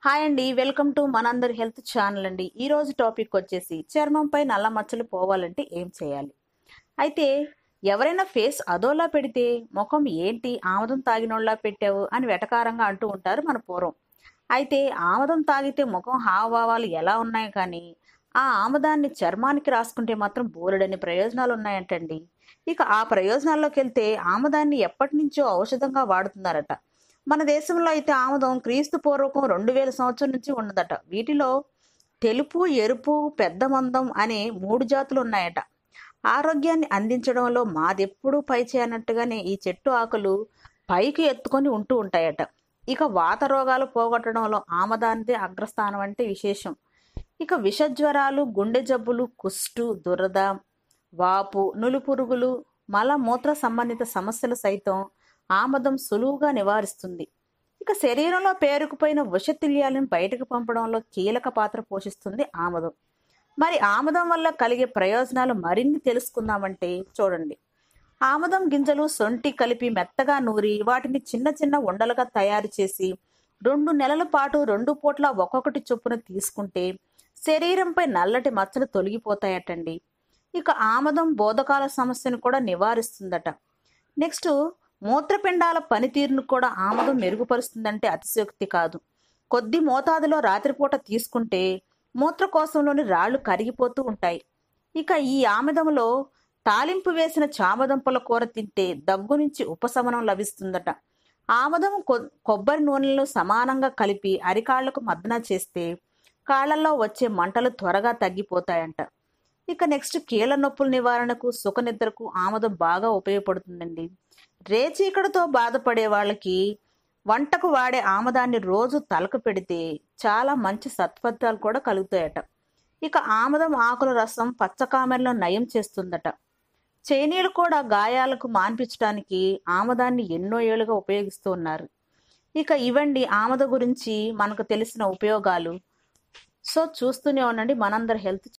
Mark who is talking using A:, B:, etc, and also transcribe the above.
A: Hi అండి. Welcome to మనందరి health channel అండి. ఈరోజు టాపిక్ వచ్చేసి చర్మంపై నల్ల మచ్చలు పోవాలంటే ఏం చేయాలి? అయితే ఎవరైనా ఫేస్ అదోలా పెడితే ముఖం ఏంటి ఆముదం తాగినోళ్ళ పెట్టావు అని వెటకారంగా అంటూ ఉంటారు మన పూర్వం. అయితే ఆముదం తాగితే ముఖం హావభావాలు ఎలా ఉన్నాయి కానీ ఆ ఆముదాన్ని చర్మానికి రాసుకుంటే మాత్రం బోలెడన్ని ప్రయోజనాలు ఉన్నాయంటండి. ఇక ఆ ప్రయోజనాల్లోకి వెళ్తే ఆముదాన్ని ఎప్పటి నుంచో ఔషధంగా వాడుతున్నారట. మన దేశంలో అయితే ఆముదం క్రీస్తు పూర్వకం 2000 సంవత్సరం నుంచి ఉన్నదట. వీటిలో తెలుపు, ఎరుపు, పెద్ద మందం అనే 3 జాతులు ఉన్నాయట. ఆరోగ్యాన్ని అందించడంలో మాదెప్పుడూ పైచే అన్నట్టుగానే ఈ చెట్టు ఆకులు పైకి ఎత్తుకొని ఉంటూ ఉంటాయట. ఇక వాత రోగాలు పోగొట్టడంలో ఆమదానిదే అగ్రస్థానం అంటే విశేషం. ఇక విషజ్వరాలు, గుండె జబ్బులు, కుష్టు, దురద, వాపు, నులిపురుగులు, మల మూత్ర సంబంధిత సమస్యలు సైతం ఆమదం సులువుగా నివారిస్తుంది. ఇక శరీరంలో పేరుకుపోయిన విషతుల్యాలను బయటకు పంపడంలో కీలక పాత్ర పోషిస్తుంది ఆమదం. మరి ఆమదం వల్ల కలిగే ప్రయోజనాలు మరిన్ని తెలుసుకుందామంటే చూడండి. ఆమదం గింజలు సొంటి కలిపి మెత్తగా నూరి వాటిని చిన్న చిన్న ఉండలుగా తయారు చేసి 2 నెలల పాటు 2 పూట్ల ఒక్కొక్కటి చొప్పున తీసుకుంటే శరీరంపై నల్లటి మచ్చలు తొలగిపోతాయటండి. ఇక ఆమదం బోధకాల సమస్యను కూడా నివారిస్తుందట. నెక్స్ట్, మూత్రపిండాల పనితీరును కూడా ఆమదం మెరుగుపరుస్తుందంటే అతిశయోక్తి కాదు. కొద్ది మోతాదులో రాత్రిపూట తీసుకుంటే మూత్రకోశంలోని రాళ్లు కరిగిపోతూ ఉంటాయి. ఇక ఈ ఆముదంలో తాలింపు వేసిన చామదుంపల కూర తింటే దగ్గు నుంచి ఉపశమనం లభిస్తుందట. ఆముదం కొబ్బరి నూనెలో సమానంగా కలిపి అరికాళ్లకు మర్దన చేస్తే కాళ్లలో వచ్చే మంటలు త్వరగా తగ్గిపోతాయంట. ఇక నెక్స్ట్, కీళ్ల నొప్పుల నివారణకు, సుఖనిద్రకు ఆముదం బాగా ఉపయోగపడుతుందండి. రేచీకటితో బాధపడే వాళ్ళకి వంటకు వాడే ఆముదాన్ని రోజు తలకు పెడితే చాలా మంచి సత్ఫలితాలు కూడా కలుగుతాయట. ఇక ఆముదం ఆకుల రసం పచ్చకామెరలో నయం చేస్తుందట. చైనీయులు కూడా గాయాలకు మాన్పించడానికి ఆముదాన్ని ఎన్నో ఏళ్లుగా ఉపయోగిస్తూ ఉన్నారు. ఇక ఇవండి ఆముద గురించి మనకు తెలిసిన ఉపయోగాలు. సో చూస్తూనే ఉండండి మనందరి హెల్త్